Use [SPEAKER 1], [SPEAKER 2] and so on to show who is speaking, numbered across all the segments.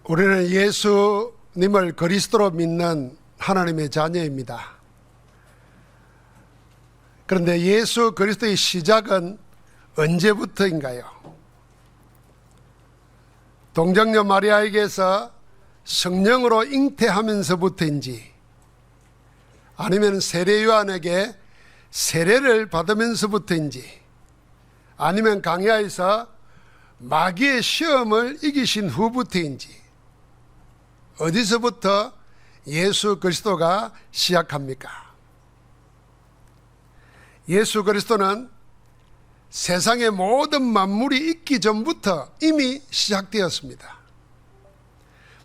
[SPEAKER 1] 우리는 예수님을 그리스도로 믿는 하나님의 자녀입니다. 그런데 예수 그리스도의 시작은 언제부터인가요? 동정녀 마리아에게서 성령으로 잉태하면서부터인지, 아니면 세례 요한에게 세례를 받으면서부터인지, 아니면 강야에서 마귀의 시험을 이기신 후부터인지, 어디서부터 예수 그리스도가 시작합니까? 예수 그리스도는 세상의 모든 만물이 있기 전부터 이미 시작되었습니다.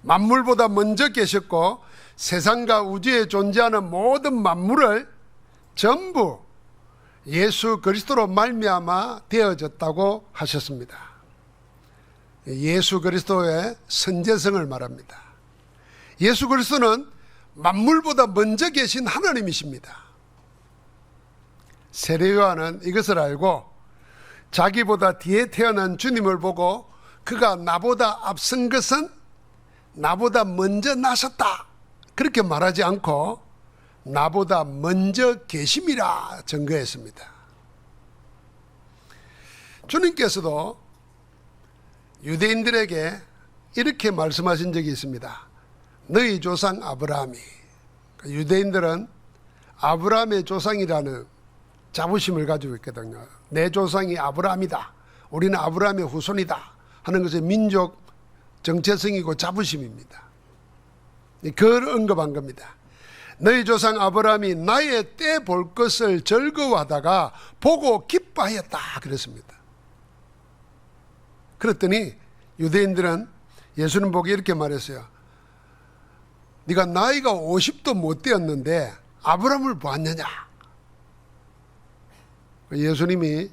[SPEAKER 1] 만물보다 먼저 계셨고 세상과 우주에 존재하는 모든 만물을 전부 예수 그리스도로 말미암아 되어졌다고 하셨습니다. 예수 그리스도의 선제성을 말합니다. 예수 그리스도는 만물보다 먼저 계신 하나님이십니다. 세례 요한은 이것을 알고 자기보다 뒤에 태어난 주님을 보고 그가 나보다 앞선 것은 나보다 먼저 나셨다, 그렇게 말하지 않고 나보다 먼저 계심이라 증거했습니다. 주님께서도 유대인들에게 이렇게 말씀하신 적이 있습니다. 너희 조상 아브라함이, 유대인들은 아브라함의 조상이라는 자부심을 가지고 있거든요. 내 조상이 아브라함이다, 우리는 아브라함의 후손이다 하는 것이 민족 정체성이고 자부심입니다. 그걸 언급한 겁니다. 너희 조상 아브라함이 나의 때 볼 것을 즐거워하다가 보고 기뻐하였다 그랬습니다. 그랬더니 유대인들은 예수님 보고 이렇게 말했어요. 네가 나이가 50도 못 되었는데 아브라함을 보았느냐? 예수님이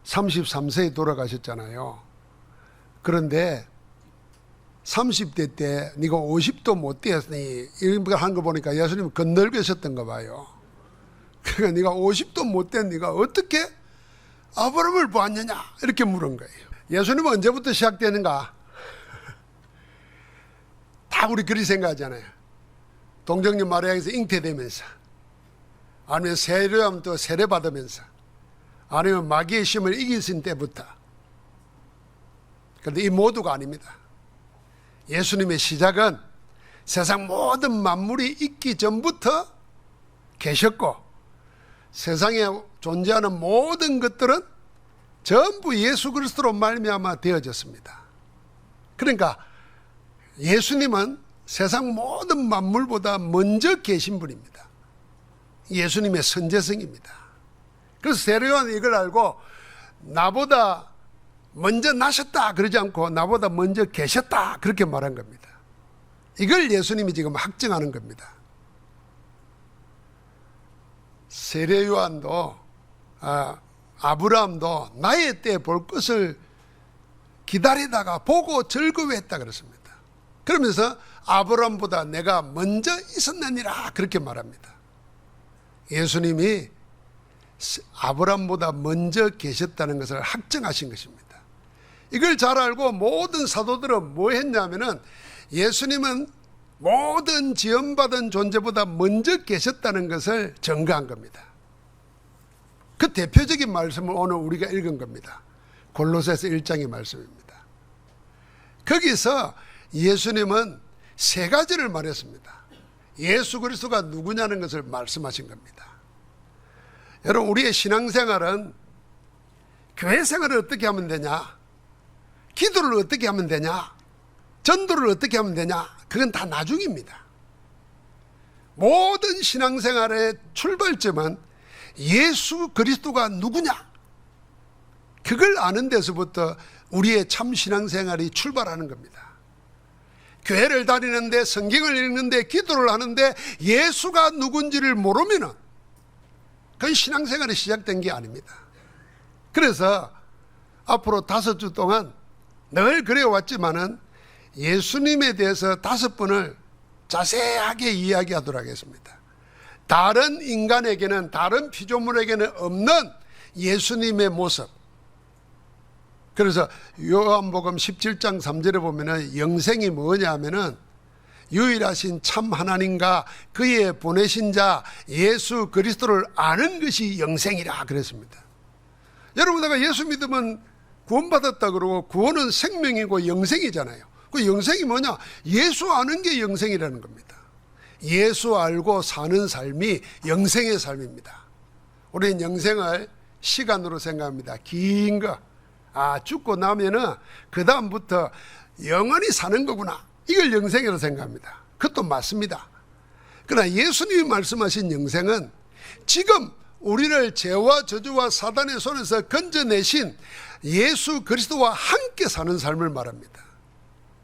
[SPEAKER 1] 33세에 돌아가셨잖아요. 그런데 30대 때 네가 50도 못 되었으니, 이런 거 한 거 보니까 예수님은 건널계셨던가 봐요. 그러니까 네가 50도 못 된 네가 어떻게 아브라함을 보았느냐 이렇게 물은 거예요. 예수님은 언제부터 시작되는가? 다 우리 그리 생각하잖아요. 동정녀 마리아에게서 잉태되면서, 아니면 세례 요한 또 세례 받으면서, 아니면 마귀의 시험을 이기신 때부터. 그런데 이 모두가 아닙니다. 예수님의 시작은 세상 모든 만물이 있기 전부터 계셨고, 세상에 존재하는 모든 것들은 전부 예수 그리스도로 말미암아 되어졌습니다. 그러니까 예수님은 세상 모든 만물보다 먼저 계신 분입니다. 예수님의 선제성입니다. 그래서 세례 요한이 이걸 알고 나보다 먼저 나셨다 그러지 않고 나보다 먼저 계셨다 그렇게 말한 겁니다. 이걸 예수님이 지금 확증하는 겁니다. 세례 요한도 아브라함도 나의 때 볼 것을 기다리다가 보고 즐거워했다 그랬습니다. 그러면서 아브라함보다 내가 먼저 있었느니라 그렇게 말합니다. 예수님이 아브라함보다 먼저 계셨다는 것을 확증하신 것입니다. 이걸 잘 알고 모든 사도들은 뭐 했냐면은 예수님은 모든 지원받은 존재보다 먼저 계셨다는 것을 증거한 겁니다. 그 대표적인 말씀을 오늘 우리가 읽은 겁니다. 골로새서 1장의 말씀입니다. 거기서 예수님은 세 가지를 말했습니다. 예수 그리스도가 누구냐는 것을 말씀하신 겁니다. 여러분, 우리의 신앙생활은 교회 생활을 어떻게 하면 되냐, 기도를 어떻게 하면 되냐, 전도를 어떻게 하면 되냐, 그건 다 나중입니다. 모든 신앙생활의 출발점은 예수 그리스도가 누구냐, 그걸 아는 데서부터 우리의 참 신앙생활이 출발하는 겁니다. 교회를 다니는데, 성경을 읽는데, 기도를 하는데 예수가 누군지를 모르면은 그건 신앙생활이 시작된 게 아닙니다. 그래서 앞으로 5주 동안 늘 그래왔지만은 예수님에 대해서 5번을 자세하게 이야기하도록 하겠습니다. 다른 인간에게는, 다른 피조물에게는 없는 예수님의 모습, 그래서 요한복음 17장 3절에 보면은 영생이 뭐냐 하면은 유일하신 참 하나님과 그의 보내신 자 예수 그리스도를 아는 것이 영생이라 그랬습니다. 여러분, 내가 예수 믿으면 구원받았다 그러고 구원은 생명이고 영생이잖아요. 그 영생이 뭐냐? 예수 아는 게 영생이라는 겁니다. 예수 알고 사는 삶이 영생의 삶입니다. 우리는 영생을 시간으로 생각합니다. 긴 거. 죽고 나면은 그 다음부터 영원히 사는 거구나. 이걸 영생이라고 생각합니다. 그것도 맞습니다. 그러나 예수님이 말씀하신 영생은 지금 우리를 죄와 저주와 사단의 손에서 건져내신 예수 그리스도와 함께 사는 삶을 말합니다.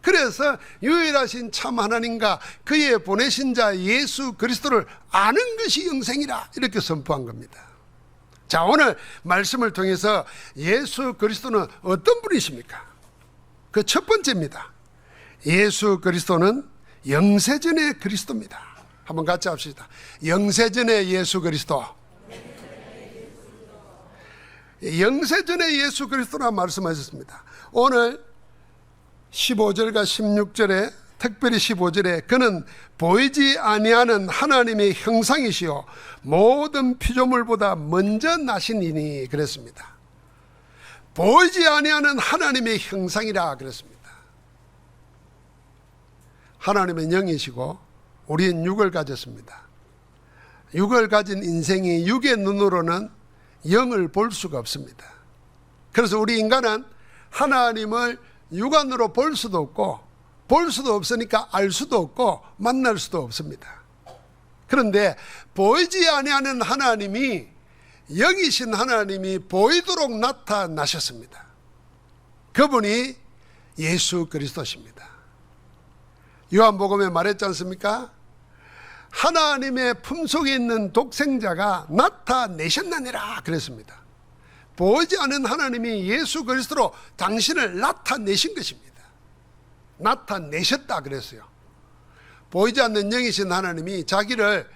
[SPEAKER 1] 그래서 유일하신 참 하나님과 그의 보내신 자 예수 그리스도를 아는 것이 영생이라 이렇게 선포한 겁니다. 자, 오늘 말씀을 통해서 예수 그리스도는 어떤 분이십니까? 그 첫 번째입니다. 예수 그리스도는 영세전의 그리스도입니다. 한번 같이 합시다. 영세전의 예수 그리스도. 영세전의 예수 그리스도라 말씀하셨습니다. 오늘 15절과 16절에, 특별히 15절에 그는 보이지 아니하는 하나님의 형상이시요 모든 피조물보다 먼저 나신 이니 그랬습니다. 보이지 아니하는 하나님의 형상이라 그랬습니다. 하나님은 영이시고 우리는 육을 가졌습니다. 육을 가진 인생이 육의 눈으로는 영을 볼 수가 없습니다. 그래서 우리 인간은 하나님을 육안으로 볼 수도 없고 볼 수도 없으니까 알 수도 없고 만날 수도 없습니다. 그런데 보이지 아니하는 하나님이, 영이신 하나님이 보이도록 나타나셨습니다. 그분이 예수 그리스도십니다. 요한복음에 말했지 않습니까? 하나님의 품속에 있는 독생자가 나타내셨나니라 그랬습니다. 보이지 않는 하나님이 예수 그리스도로 당신을 나타내신 것입니다. 나타내셨다 그랬어요. 보이지 않는 영이신 하나님이 자기를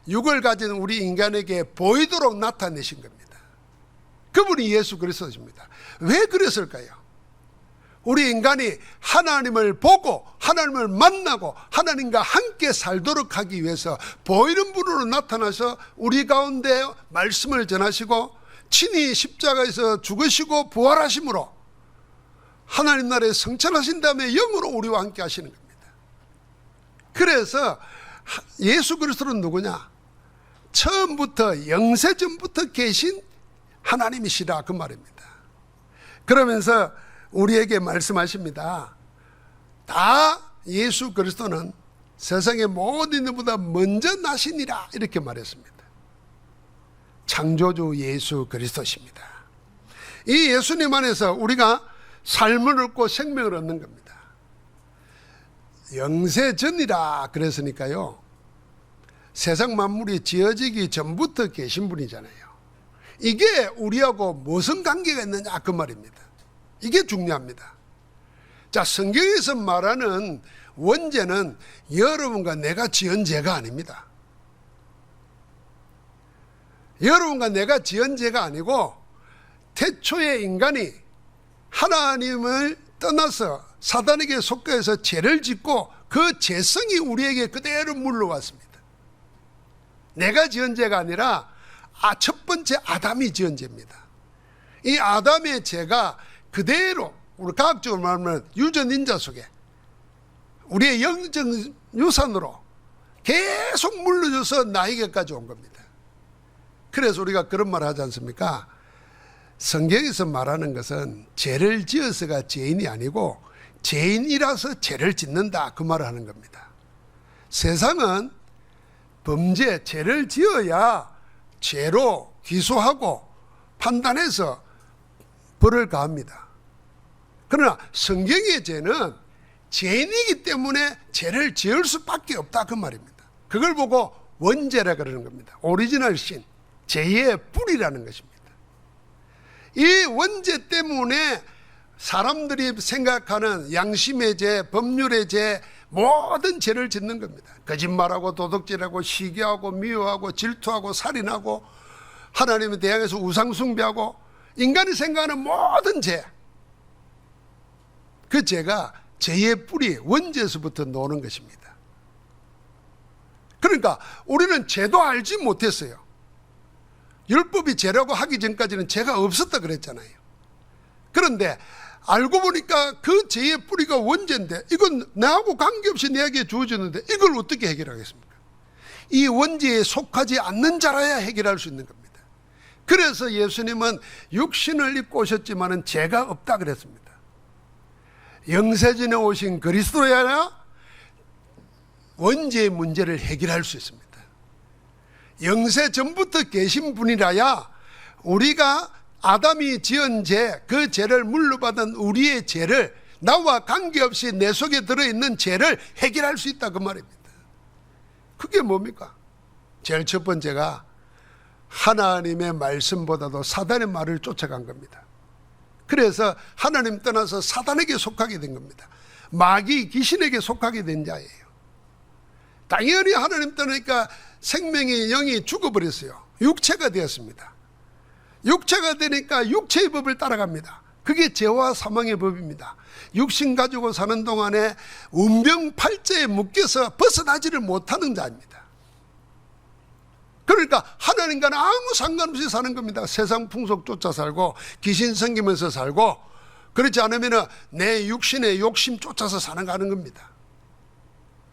[SPEAKER 1] 육을 가진 우리 인간에게 보이도록 나타내신 겁니다. 그분이 예수 그리스도십니다. 왜 그랬을까요? 우리 인간이 하나님을 보고 하나님을 만나고 하나님과 함께 살도록 하기 위해서 보이는 분으로 나타나서 우리 가운데 말씀을 전하시고 친히 십자가에서 죽으시고 부활하심으로 하나님 나라에 성천하신 다음에 영으로 우리와 함께 하시는 겁니다. 그래서 예수 그리스도는 누구냐? 처음부터 영세전부터 계신 하나님이시라 그 말입니다. 그러면서 우리에게 말씀하십니다. 다 예수 그리스도는 세상의 모든 일보다 먼저 나시니라 이렇게 말했습니다. 창조주 예수 그리스도십니다. 이 예수님 안에서 우리가 삶을 얻고 생명을 얻는 겁니다. 영세전이라 그랬으니까요, 세상 만물이 지어지기 전부터 계신 분이잖아요. 이게 우리하고 무슨 관계가 있느냐 그 말입니다. 이게 중요합니다. 자, 성경에서 말하는 원죄는 여러분과 내가 지은 죄가 아닙니다. 여러분과 내가 지은 죄가 아니고 태초의 인간이 하나님을 떠나서 사단에게 속해서 죄를 짓고 그 죄성이 우리에게 그대로 물러왔습니다. 내가 지은 죄가 아니라 첫 번째 아담이 지은 죄입니다. 이 아담의 죄가 그대로 우리 과학적으로 말하면 유전인자 속에 우리의 영적 유산으로 계속 물러져서 나에게까지 온 겁니다. 그래서 우리가 그런 말 하지 않습니까? 성경에서 말하는 것은 죄를 지어서가 죄인이 아니고 죄인이라서 죄를 짓는다 그 말을 하는 겁니다. 세상은 범죄, 죄를 지어야 죄로 기소하고 판단해서 벌을 가합니다. 그러나 성경의 죄는 죄인이기 때문에 죄를 지을 수밖에 없다 그 말입니다. 그걸 보고 원죄라 그러는 겁니다. 오리지널 신, 죄의 뿌리라는 것입니다. 이 원죄 때문에 사람들이 생각하는 양심의 죄, 법률의 죄, 모든 죄를 짓는 겁니다. 거짓말하고 도둑질하고 시기하고 미워하고 질투하고 살인하고 하나님에 대항해서 우상숭배하고 인간이 생각하는 모든 죄, 그 죄가 죄의 뿌리 원죄에서부터 나오는 것입니다. 그러니까 우리는 죄도 알지 못했어요. 율법이 죄라고 하기 전까지는 죄가 없었다 그랬잖아요. 그런데 알고 보니까 그 죄의 뿌리가 원죄인데, 이건 나하고 관계없이 내게 주어졌는데 이걸 어떻게 해결하겠습니까? 이 원죄에 속하지 않는 자라야 해결할 수 있는 겁니다. 그래서 예수님은 육신을 입고 오셨지만은 죄가 없다 그랬습니다. 영세전에 오신 그리스도야야 원죄의 문제를 해결할 수 있습니다. 영세 전부터 계신 분이라야 우리가 아담이 지은 죄, 그 죄를 물려받은 우리의 죄를, 나와 관계없이 내 속에 들어있는 죄를 해결할 수 있다 그 말입니다. 그게 뭡니까? 제일 첫 번째가 하나님의 말씀보다도 사단의 말을 쫓아간 겁니다. 그래서 하나님 떠나서 사단에게 속하게 된 겁니다. 마귀 귀신에게 속하게 된 자예요. 당연히 하나님 떠나니까 생명의 영이 죽어버렸어요. 육체가 되었습니다. 육체가 되니까 육체의 법을 따라갑니다. 그게 죄와 사망의 법입니다. 육신 가지고 사는 동안에 운명팔자에 묶여서 벗어나지를 못하는 자입니다. 그러니까 하나님과는 아무 상관없이 사는 겁니다. 세상 풍속 쫓아 살고 귀신 섬기면서 살고, 그렇지 않으면 내 육신의 욕심 쫓아서 사는 겁니다.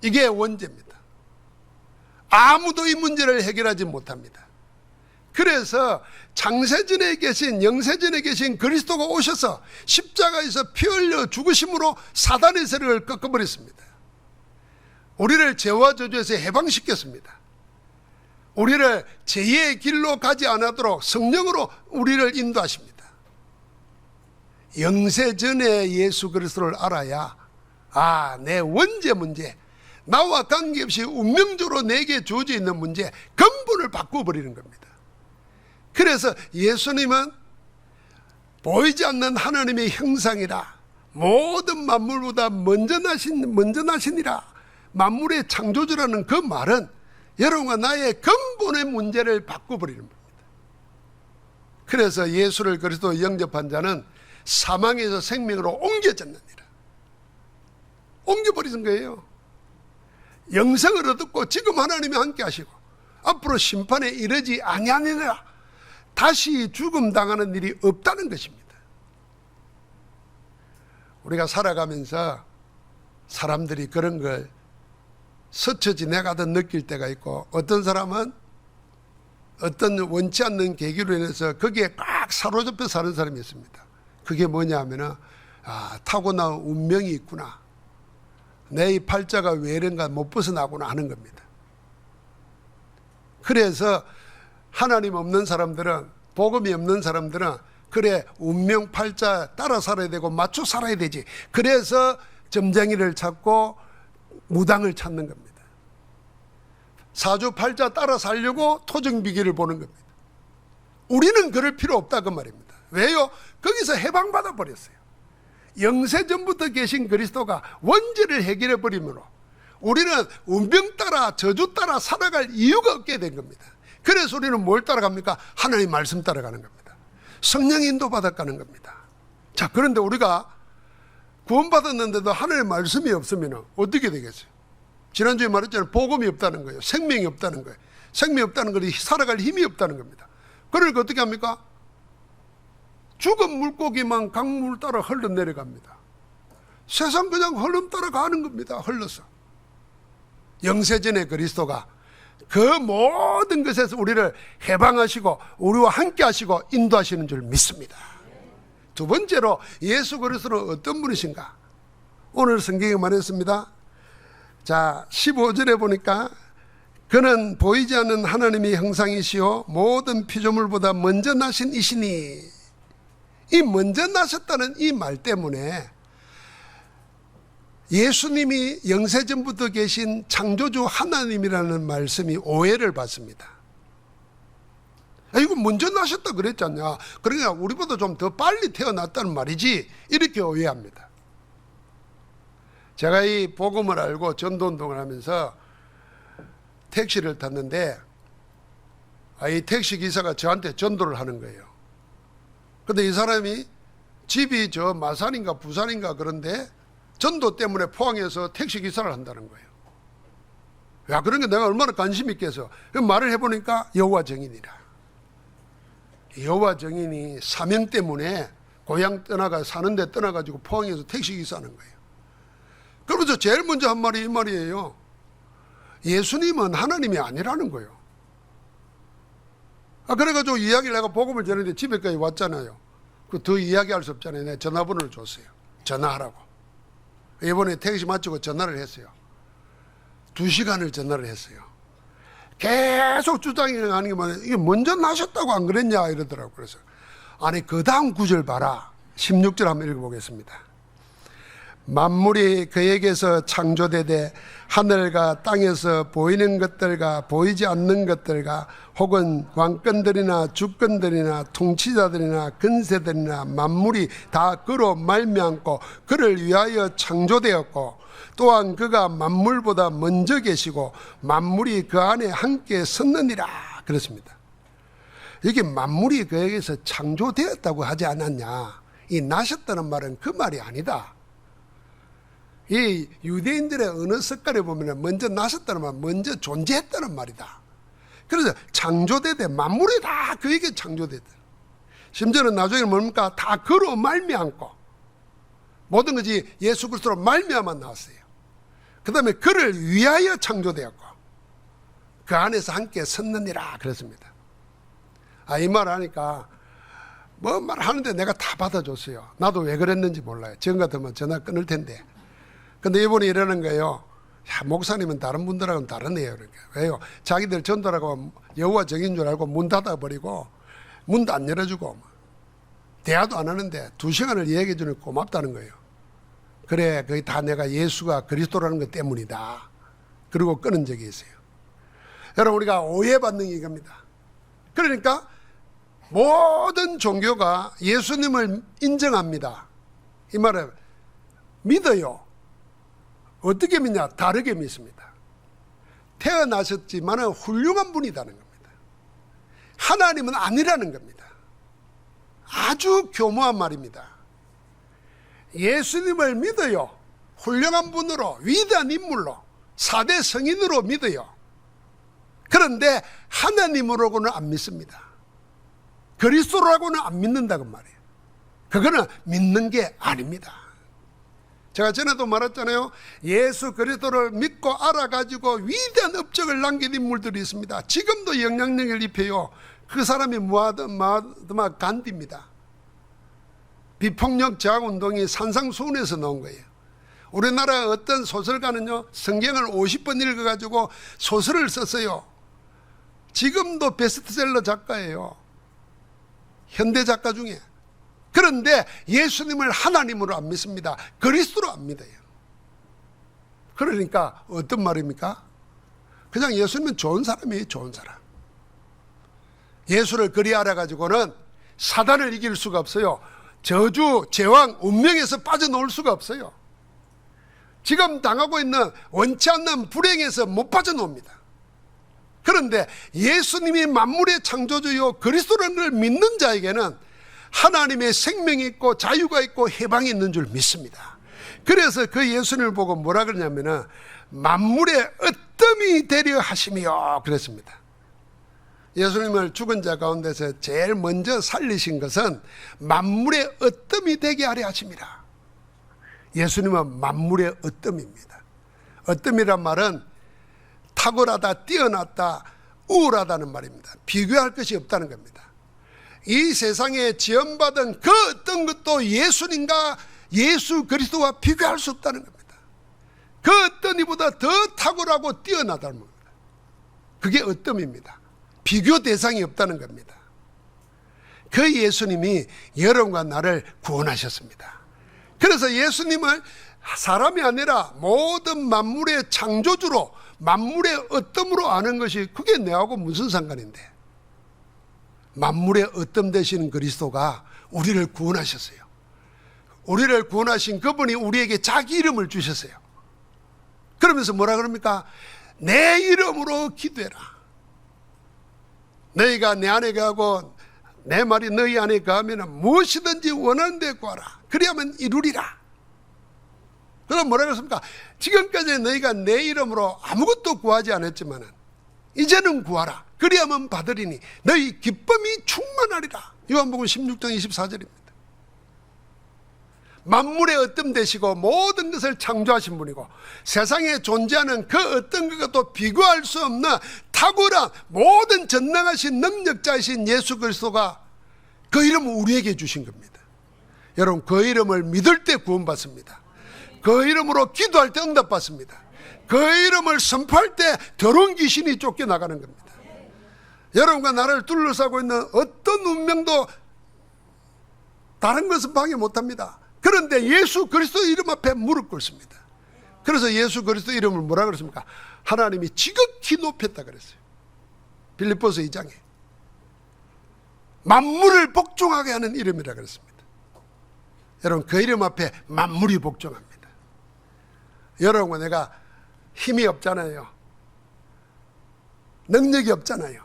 [SPEAKER 1] 이게 원죄입니다. 아무도 이 문제를 해결하지 못합니다. 그래서 창세전에 계신, 영세전에 계신 그리스도가 오셔서 십자가에서 피 흘려 죽으심으로 사단의 세력을 꺾어버렸습니다. 우리를 죄와 저주에서 해방시켰습니다. 우리를 죄의 길로 가지 않도록 성령으로 우리를 인도하십니다. 영세전에 예수 그리스도를 알아야 내 원죄 문제, 나와 관계없이 운명적으로 내게 주어져 있는 문제 근본을 바꿔버리는 겁니다. 그래서 예수님은 보이지 않는 하나님의 형상이라, 모든 만물보다 먼저 나시니라, 만물의 창조주라는 그 말은 여러분과 나의 근본의 문제를 바꿔버리는 겁니다. 그래서 예수를 그리스도 영접한 자는 사망에서 생명으로 옮겨졌느니라. 옮겨버리는 거예요. 영생을 얻었고 지금 하나님이 함께 하시고 앞으로 심판에 이르지 아니하느니라. 다시 죽음 당하는 일이 없다는 것입니다. 우리가 살아가면서 사람들이 그런 걸 스쳐 지나가듯 느낄 때가 있고, 어떤 사람은 어떤 원치 않는 계기로 인해서 거기에 꽉 사로잡혀 사는 사람이 있습니다. 그게 뭐냐 하면은 타고난 운명이 있구나, 내 이 팔자가 왜 이런가 못 벗어나구나 하는 겁니다. 그래서 하나님 없는 사람들은, 복음이 없는 사람들은 그래 운명 팔자 따라 살아야 되고 맞춰 살아야 되지, 그래서 점쟁이를 찾고 무당을 찾는 겁니다. 사주팔자 따라 살려고 토정비기를 보는 겁니다. 우리는 그럴 필요 없다 그 말입니다. 왜요? 거기서 해방받아 버렸어요. 영세전부터 계신 그리스도가 원죄를 해결해 버리므로 우리는 운명 따라 저주 따라 살아갈 이유가 없게 된 겁니다. 그래서 우리는 뭘 따라갑니까? 하나님 말씀 따라가는 겁니다. 성령 인도 받아가는 겁니다. 자, 그런데 우리가 구원받았는데도 하나님의 말씀이 없으면 어떻게 되겠어요? 지난주에 말했잖아요. 복음이 없다는 거예요. 생명이 없다는 거예요. 생명이 없다는 것이 살아갈 힘이 없다는 겁니다. 그러니까 어떻게 합니까? 죽은 물고기만 강물 따라 흘러내려갑니다. 세상 그냥 흘름 따라 가는 겁니다. 흘러서. 영세전의 그리스도가 그 모든 것에서 우리를 해방하시고 우리와 함께 하시고 인도하시는 줄 믿습니다. 두 번째로 예수 그리스도는 어떤 분이신가? 오늘 성경에 말했습니다. 자, 15절에 보니까 그는 보이지 않는 하나님의 형상이시요 모든 피조물보다 먼저 나신 이시니, 이 먼저 나셨다는 이 말 때문에 예수님이 영세전부터 계신 창조주 하나님이라는 말씀이 오해를 받습니다. 이거 먼저 나셨다 그랬지 않냐, 그러니까 우리보다 좀 더 빨리 태어났다는 말이지, 이렇게 오해합니다. 제가 이 복음을 알고 전도운동을 하면서 택시를 탔는데 이 택시 기사가 저한테 전도를 하는 거예요. 근데 이 사람이 집이 저 마산인가 부산인가 그런데 전도 때문에 포항에서 택시 기사를 한다는 거예요. 야, 그런 게 내가 얼마나 관심 있겠어. 말을 해보니까 여호와 증인이라. 여호와 증인이 사명 때문에 고향 사는데 떠나가지고 포항에서 택시 기사하는 거예요. 그러면서 제일 먼저 한 말이 이 말이에요. 예수님은 하나님이 아니라는 거예요. 그래가지고 이야기를 내가 복음을 전했는데 집에까지 왔잖아요. 더 이야기할 수 없잖아요. 내가 전화번호를 줬어요. 전화하라고. 이번에 택시 마치고 전화를 했어요. 2시간을 전화를 했어요. 계속 주장이 가는 게 뭐냐, 이게 먼저 나셨다고 안 그랬냐 이러더라고요. 그래서 아니 그 다음 구절 봐라. 16절 한번 읽어보겠습니다. 만물이 그에게서 창조되되 하늘과 땅에서 보이는 것들과 보이지 않는 것들과 혹은 왕권들이나 주권들이나 통치자들이나 근세들이나 만물이 다 그로 말미암고 그를 위하여 창조되었고 또한 그가 만물보다 먼저 계시고 만물이 그 안에 함께 섰느니라 그렇습니다. 이게 만물이 그에게서 창조되었다고 하지 않았냐. 이 나셨다는 말은 그 말이 아니다. 이 유대인들의 언어 습관에 보면 먼저 나셨다는 말, 먼저 존재했다는 말이다. 그래서 창조되되 만물이 다 그에게 창조되다. 심지어는 나중에 뭡니까? 다 그로 말미암고 모든 것이 예수 그리스도로 말미암아 나왔어요. 그 다음에 그를 위하여 창조되었고 그 안에서 함께 섰느니라 그랬습니다. 이 말 하니까 뭐 말하는데 내가 다 받아줬어요. 나도 왜 그랬는지 몰라요. 지금 같으면 전화 끊을 텐데. 근데 이분이 이러는 거예요. 야, 목사님은 다른 분들하고는 다르네요. 그러니까. 왜요? 자기들 전도라고 여호와 정인 줄 알고 문 닫아버리고 문도 안 열어주고 대화도 안 하는데 2시간을 이야기해 주는 고맙다는 거예요. 그래, 그게 다 내가 예수가 그리스도라는 것 때문이다. 그리고 끊은 적이 있어요. 여러분, 우리가 오해받는 게 이겁니다. 그러니까 모든 종교가 예수님을 인정합니다. 이 말은 믿어요. 어떻게 믿냐? 다르게 믿습니다. 태어나셨지만 훌륭한 분이라는 겁니다. 하나님은 아니라는 겁니다. 아주 교묘한 말입니다. 예수님을 믿어요. 훌륭한 분으로, 위대한 인물로, 4대 성인으로 믿어요. 그런데 하나님으로는 안 믿습니다. 그리스도라고는 안 믿는다고 말이에요. 그거는 믿는 게 아닙니다. 제가 전에도 말했잖아요. 예수 그리스도를 믿고 알아가지고 위대한 업적을 남긴 인물들이 있습니다. 지금도 영향력을 입혀요. 그 사람이 마하트마 간디입니다. 비폭력 저항운동이 산상수훈에서 나온 거예요. 우리나라 어떤 소설가는요, 성경을 50번 읽어가지고 소설을 썼어요. 지금도 베스트셀러 작가예요. 현대 작가 중에. 그런데 예수님을 하나님으로 안 믿습니다. 그리스도로 안 믿어요. 그러니까 어떤 말입니까? 그냥 예수님은 좋은 사람이에요. 좋은 사람. 예수를 그리 알아가지고는 사단을 이길 수가 없어요. 저주, 제왕, 운명에서 빠져나올 수가 없어요. 지금 당하고 있는 원치 않는 불행에서 못 빠져나옵니다. 그런데 예수님이 만물의 창조주요 그리스도라는 걸 믿는 자에게는 하나님의 생명이 있고 자유가 있고 해방이 있는 줄 믿습니다. 그래서 그 예수님을 보고 뭐라 그러냐면은 만물의 으뜸이 되려 하심이요 그랬습니다. 예수님을 죽은 자 가운데서 제일 먼저 살리신 것은 만물의 으뜸이 되게 하려 하심이라. 예수님은 만물의 으뜸입니다. 으뜸이란 말은 탁월하다, 뛰어났다, 우월하다는 말입니다. 비교할 것이 없다는 겁니다. 이 세상에 지원받은 그 어떤 것도 예수님과 예수 그리스도와 비교할 수 없다는 겁니다. 그 어떤 이보다 더 탁월하고 뛰어나다는 겁니다. 그게 으뜸입니다. 비교 대상이 없다는 겁니다. 그 예수님이 여러분과 나를 구원하셨습니다. 그래서 예수님을 사람이 아니라 모든 만물의 창조주로, 만물의 으뜸으로 아는 것이 그게 내하고 무슨 상관인데. 만물의 으뜸 되시는 그리스도가 우리를 구원하셨어요. 우리를 구원하신 그분이 우리에게 자기 이름을 주셨어요. 그러면서 뭐라 그럽니까? 내 이름으로 기도해라. 너희가 내 안에 거하고 내 말이 너희 안에 거하면 무엇이든지 원하는 데 구하라. 그리하면 이루리라. 그럼 뭐라고 했습니까? 지금까지 너희가 내 이름으로 아무것도 구하지 않았지만 이제는 구하라. 그리하면 받으리니 너희 기쁨이 충만하리라. 요한복음 16장 24절입니다. 만물의 어떤 되시고 모든 것을 창조하신 분이고 세상에 존재하는 그 어떤 것과도 비교할 수 없는 탁월한 모든 전능하신 능력자이신 예수 그리스도가 그 이름을 우리에게 주신 겁니다. 여러분, 그 이름을 믿을 때 구원받습니다. 그 이름으로 기도할 때 응답받습니다. 그 이름을 선포할 때 더러운 귀신이 쫓겨나가는 겁니다. 여러분과 나를 둘러싸고 있는 어떤 운명도 다른 것은 방해 못합니다. 그런데 예수 그리스도 이름 앞에 무릎 꿇습니다. 그래서 예수 그리스도 이름을 뭐라 그랬습니까? 하나님이 지극히 높였다 그랬어요. 빌립보서 2장에 만물을 복종하게 하는 이름이라 그랬습니다. 여러분, 그 이름 앞에 만물이 복종합니다. 여러분과 내가 힘이 없잖아요. 능력이 없잖아요.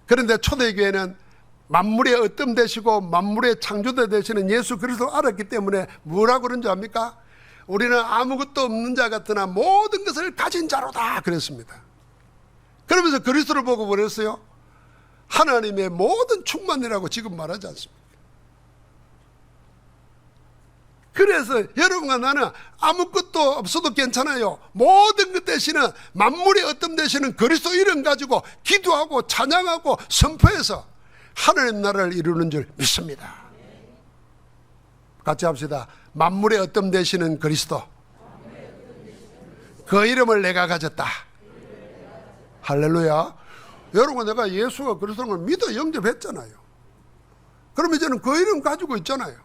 [SPEAKER 1] 그런데 초대교회는 만물의 어뜸 되시고 만물의 창조자 되시는 예수 그리스도 알았기 때문에 뭐라고 그런 줄 압니까? 우리는 아무것도 없는 자 같으나 모든 것을 가진 자로다 그랬습니다. 그러면서 그리스도를 보고 그랬어요. 하나님의 모든 충만이라고 지금 말하지 않습니까? 그래서 여러분과 나는 아무것도 없어도 괜찮아요. 모든 것 대신은 만물의 어떤 대신은 그리스도 이름 가지고 기도하고 찬양하고 선포해서 하나님 나라를 이루는 줄 믿습니다. 같이 합시다. 만물의 어떤 대신은 그리스도, 그 이름을 내가 가졌다. 할렐루야. 여러분, 내가 예수가 그리스도인 걸 믿어 영접했잖아요. 그럼 이제는 그 이름 가지고 있잖아요.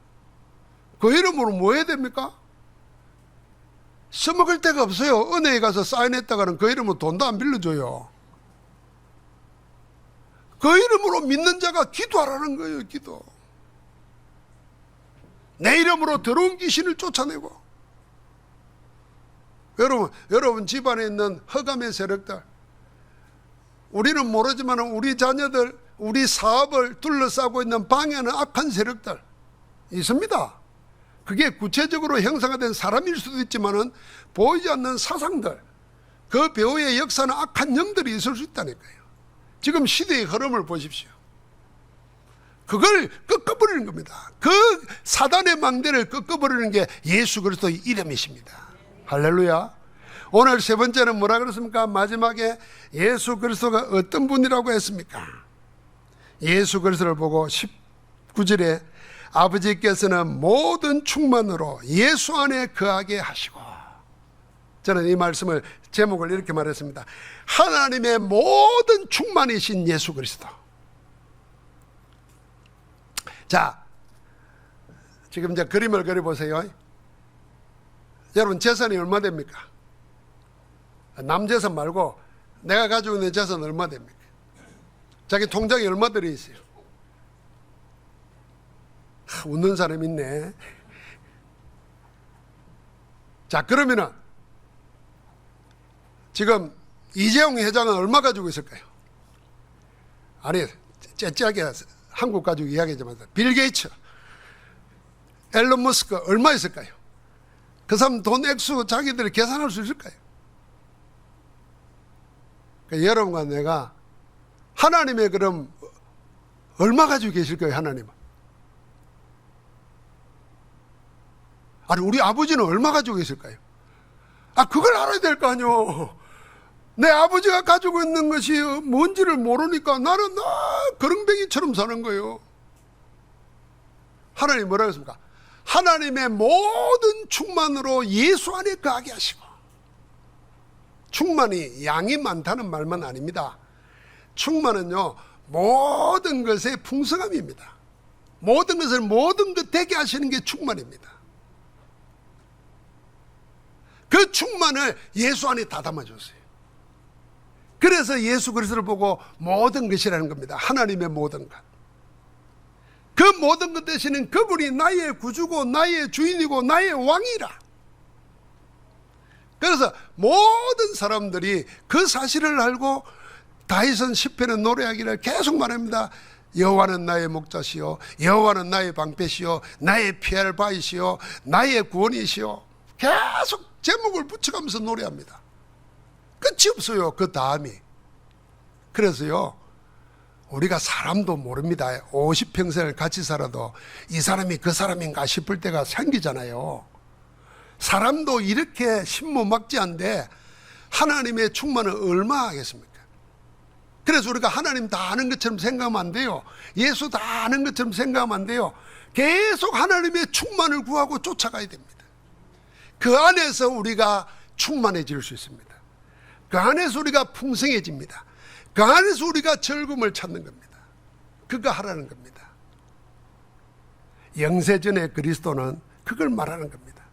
[SPEAKER 1] 그 이름으로 뭐 해야 됩니까? 써먹을 데가 없어요. 은행에 가서 사인했다가는 그 이름으로 돈도 안 빌려줘요. 그 이름으로 믿는 자가 기도하라는 거예요. 기도. 내 이름으로 더러운 귀신을 쫓아내고. 여러분 집안에 있는 흑암의 세력들, 우리는 모르지만 우리 자녀들, 우리 사업을 둘러싸고 있는 방해하는 악한 세력들 있습니다. 그게 구체적으로 형상화된 사람일 수도 있지만은 보이지 않는 사상들, 그 배후의 역사는 악한 영들이 있을 수 있다니까요. 지금 시대의 흐름을 보십시오. 그걸 꺾어버리는 겁니다. 그 사단의 망대를 꺾어버리는 게 예수 그리스도의 이름이십니다. 할렐루야. 오늘 세 번째는 뭐라 그랬습니까? 마지막에 예수 그리스도가 어떤 분이라고 했습니까? 예수 그리스도를 보고 19절에 아버지께서는 모든 충만으로 예수 안에 거하게 하시고, 저는 이 말씀을 제목을 이렇게 말했습니다. 하나님의 모든 충만이신 예수 그리스도. 자, 지금 이제 그림을 그려보세요. 여러분, 재산이 얼마 됩니까? 남 재산 말고 내가 가지고 있는 재산 얼마 됩니까? 자기 통장에 얼마 들어있어요? 웃는 사람 있네. 자, 그러면은 지금 이재용 회장은 얼마 가지고 있을까요? 아니, 째째하게 한국 가지고 이야기하지만 빌 게이츠, 앨런 머스크 얼마 있을까요? 그 사람 돈 액수 자기들이 계산할 수 있을까요? 그러니까 여러분과 내가 하나님의 그럼 얼마 가지고 계실까요? 하나님은? 아니, 우리 아버지는 얼마 가지고 계실까요? 그걸 알아야 될 거 아니요. 내 아버지가 가지고 있는 것이 뭔지를 모르니까 나는 거렁뱅이처럼 사는 거예요. 하나님 뭐라고 했습니까? 하나님의 모든 충만으로 예수 안에 거하게 하시고. 충만이 양이 많다는 말만 아닙니다. 충만은요, 모든 것의 풍성함입니다. 모든 것을 모든 것 되게 하시는 게 충만입니다. 그 충만을 예수 안에 다 담아줬어요. 그래서 예수 그리스도를 보고 모든 것이라는 겁니다. 하나님의 모든 것. 그 모든 것 대신은 그분이 나의 구주고 나의 주인이고 나의 왕이라. 그래서 모든 사람들이 그 사실을 알고 다윗은 시편의 노래하기를 계속 말합니다. 여호와는 나의 목자시요 여호와는 나의 방패시요 나의 피할 바이시요 나의 구원이시요. 계속 제목을 붙여가면서 노래합니다. 끝이 없어요. 그 다음이. 그래서요, 우리가 사람도 모릅니다. 50평생을 같이 살아도 이 사람이 그 사람인가 싶을 때가 생기잖아요. 사람도 이렇게 신모막지한데 하나님의 충만은 얼마 하겠습니까? 그래서 우리가 하나님 다 아는 것처럼 생각하면 안 돼요. 예수 다 아는 것처럼 생각하면 안 돼요. 계속 하나님의 충만을 구하고 쫓아가야 됩니다. 그 안에서 우리가 충만해질 수 있습니다. 그 안에서 우리가 풍성해집니다. 그 안에서 우리가 즐거움을 찾는 겁니다. 그거 하라는 겁니다. 영세전의 그리스도는 그걸 말하는 겁니다.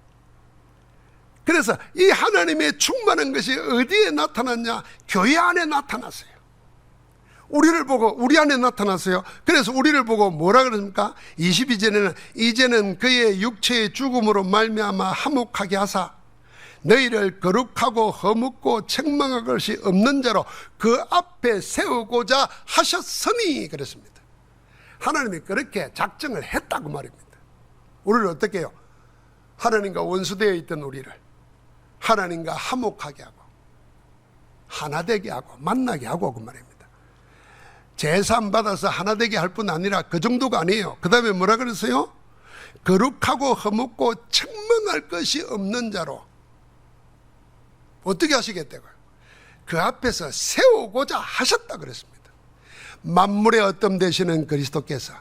[SPEAKER 1] 그래서 이 하나님의 충만한 것이 어디에 나타났냐? 교회 안에 나타났어요. 우리를 보고 우리 안에 나타났어요. 그래서 우리를 보고 뭐라 그럽니까? 22절에는 이제는 그의 육체의 죽음으로 말미암아 화목하게 하사 너희를 거룩하고 허묻고 책망할 것이 없는 자로 그 앞에 세우고자 하셨으니 그랬습니다. 하나님이 그렇게 작정을 했다고 말입니다. 우리를 어떻게 해요? 하나님과 원수되어 있던 우리를 하나님과 화목하게 하고 하나 되게 하고 만나게 하고 그 말입니다. 제사 받아서 하나 되게 할 뿐 아니라 그 정도가 아니에요. 그 다음에 뭐라 그랬어요? 거룩하고 허묻고 책망할 것이 없는 자로 어떻게 하시겠다고요? 그 앞에서 세우고자 하셨다 그랬습니다. 만물의 어떤 되시는 그리스도께서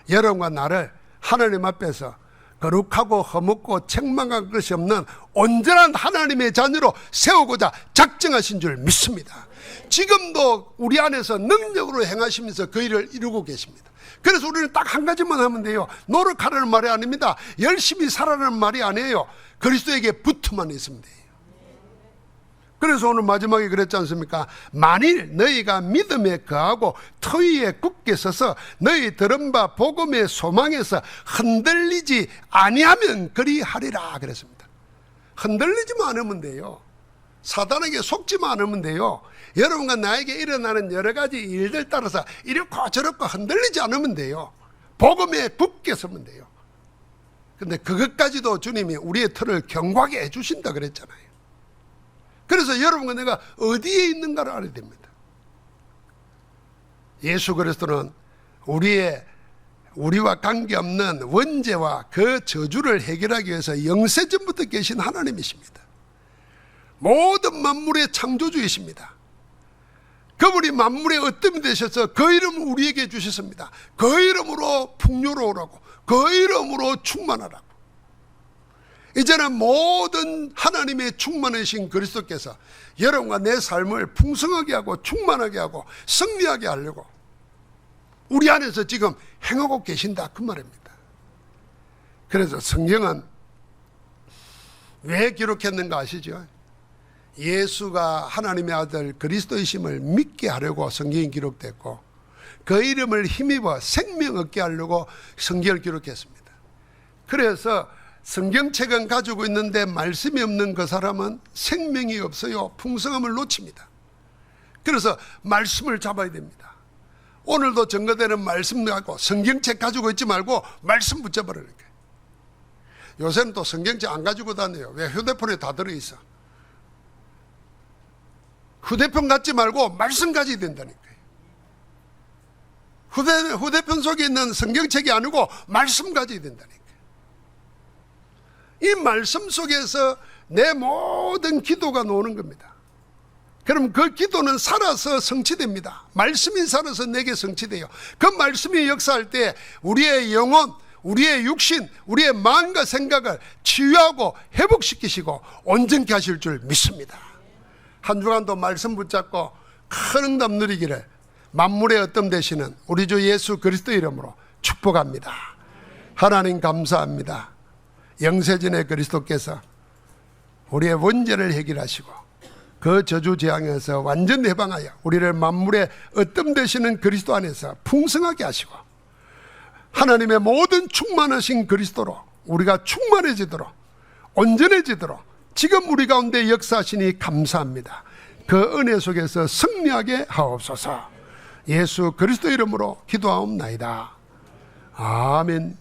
[SPEAKER 1] 여러분과 나를 하나님 앞에서 거룩하고 허묻고 책망할 것이 없는 온전한 하나님의 자녀로 세우고자 작정하신 줄 믿습니다. 지금도 우리 안에서 능력으로 행하시면서 그 일을 이루고 계십니다. 그래서 우리는 딱 한 가지만 하면 돼요. 노력하라는 말이 아닙니다. 열심히 살아라는 말이 아니에요. 그리스도에게 붙어만 있으면 돼요. 그래서 오늘 마지막에 그랬지 않습니까? 만일 너희가 믿음에 거하고 터위에 굳게 서서 너희 들은 바 복음의 소망에서 흔들리지 아니하면 그리하리라 그랬습니다. 흔들리지만 않으면 돼요. 사단에게 속지만 않으면 돼요. 여러분과 나에게 일어나는 여러 가지 일들 따라서 이렇고 저렇고 흔들리지 않으면 돼요. 복음에 굳게 서면 돼요. 근데 그것까지도 주님이 우리의 털을 견고하게 해주신다 그랬잖아요. 그래서 여러분과 내가 어디에 있는가를 알아야 됩니다. 예수 그리스도는 우리와 관계없는 원죄와 그 저주를 해결하기 위해서 영세전부터 계신 하나님이십니다. 모든 만물의 창조주이십니다. 그분이 만물의 어뜸이 되셔서 그 이름을 우리에게 주셨습니다. 그 이름으로 풍요로우라고, 그 이름으로 충만하라고. 이제는 모든 하나님의 충만하신 그리스도께서 여러분과 내 삶을 풍성하게 하고 충만하게 하고 승리하게 하려고 우리 안에서 지금 행하고 계신다 그 말입니다. 그래서 성경은 왜 기록했는가 아시죠? 예수가 하나님의 아들 그리스도이심을 믿게 하려고 성경이 기록됐고 그 이름을 힘입어 생명 얻게 하려고 성경을 기록했습니다. 그래서 성경책은 가지고 있는데 말씀이 없는 그 사람은 생명이 없어요. 풍성함을 놓칩니다. 그래서 말씀을 잡아야 됩니다. 오늘도 증거되는 말씀 갖고 성경책 가지고 있지 말고 말씀 붙잡으라는 거예요. 요새는 또 성경책 안 가지고 다녀요. 왜? 휴대폰에 다 들어있어. 휴대폰 갖지 말고 말씀 가져야 된다니까요. 휴대폰 속에 있는 성경책이 아니고 말씀 가져야 된다니까요. 이 말씀 속에서 내 모든 기도가 나오는 겁니다. 그럼 그 기도는 살아서 성취됩니다. 말씀이 살아서 내게 성취돼요. 그 말씀이 역사할 때 우리의 영혼, 우리의 육신, 우리의 마음과 생각을 치유하고 회복시키시고 온전케 하실 줄 믿습니다. 한 주간도 말씀 붙잡고 큰 응답 누리기를 만물의 어떤 되시는 우리 주 예수 그리스도 이름으로 축복합니다. 하나님 감사합니다. 영세전의 그리스도께서 우리의 원죄를 해결하시고 그 저주 재앙에서 완전 해방하여 우리를 만물의 어떤 되시는 그리스도 안에서 풍성하게 하시고 하나님의 모든 충만하신 그리스도로 우리가 충만해지도록 온전해지도록 지금 우리 가운데 역사하시니 감사합니다. 그 은혜 속에서 승리하게 하옵소서. 예수 그리스도 이름으로 기도하옵나이다. 아멘.